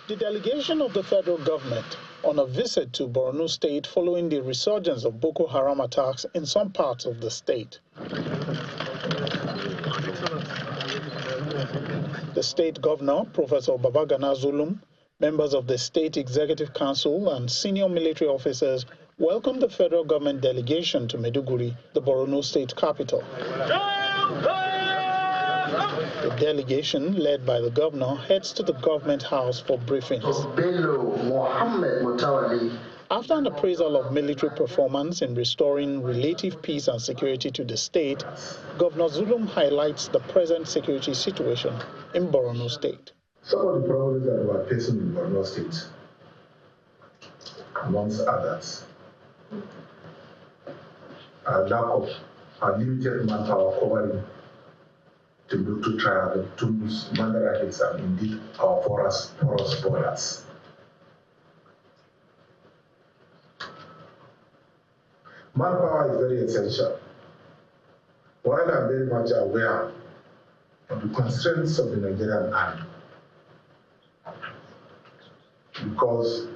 The delegation of the federal government on a visit to Borno State following the resurgence of Boko Haram attacks in some parts of the state. The state governor, Professor Babagana Zulum, members of the State Executive Council and senior military officers welcomed the federal government delegation to Maiduguri, the Borno state capital. The delegation, led by the governor, heads to the government house for briefings. After an appraisal of military performance in restoring relative peace and security to the state, Governor Zulum highlights the present security situation in Borno State. Some of the problems that we are facing in Borno State, amongst others, are lack of limited manpower covering to trial to mandarates and indeed our porous borders. Manpower is very essential. While I'm very much aware of the constraints of the Nigerian army, because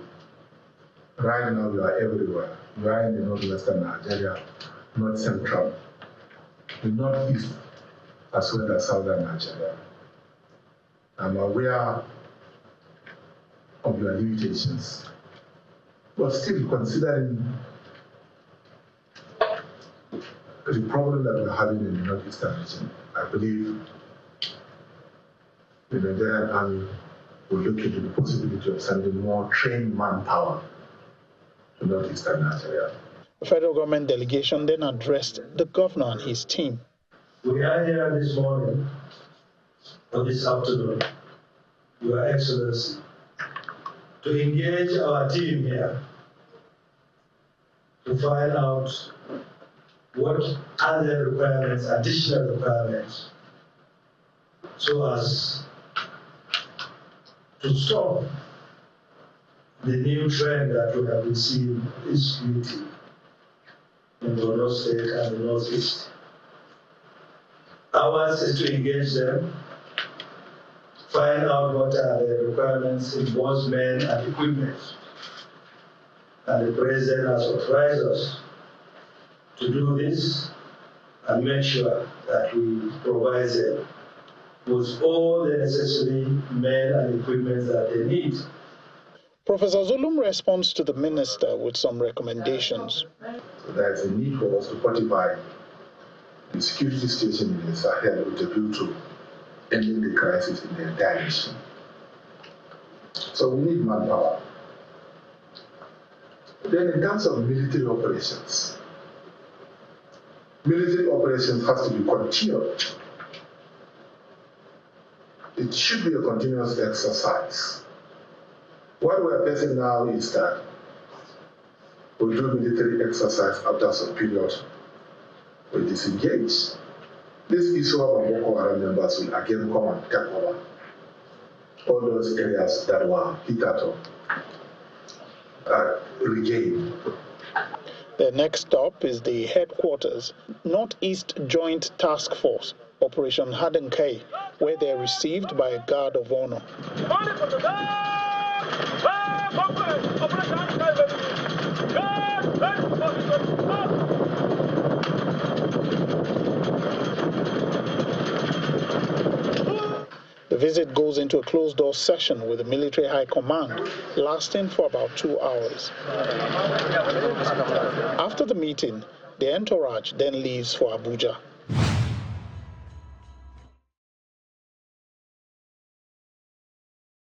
right now we are everywhere. We are in the northwestern Nigeria, north central, the northeast, as well as southern Nigeria. I'm aware of your limitations, but still considering the problem that we're having in the northeastern region, I believe the Nigerian army will look into the possibility of sending more trained manpower to northeastern Nigeria. The federal government delegation then addressed the governor and his team. We are here this morning, or this afternoon, Your Excellency, to engage our team here to find out what other requirements, additional requirements, so as to stop the new trend that we have been seeing insecurity in Borno State and the Northeast. Ours is to engage them, find out what are the requirements in both men and equipment. And the President has authorized us to do this and make sure that we provide them with all the necessary men and equipment that they need. Professor Zulum responds to the minister with some recommendations. So there is a need for us to fortify the security situation in the Sahel with a view to ending the crisis in the entire nation. So we need manpower. Then in terms of military operations has to be continued. It should be a continuous exercise. What we are facing now is that we do military exercise after some period, we disengage. This issue of Boko Haram members will again come and take over all those areas that were hitherto regained. The next stop is the headquarters, Northeast Joint Task Force, Operation Hadenkei, where they are received by a guard of honor. The visit goes into a closed-door session with the military high command, lasting for about 2 hours. After the meeting, the entourage then leaves for Abuja.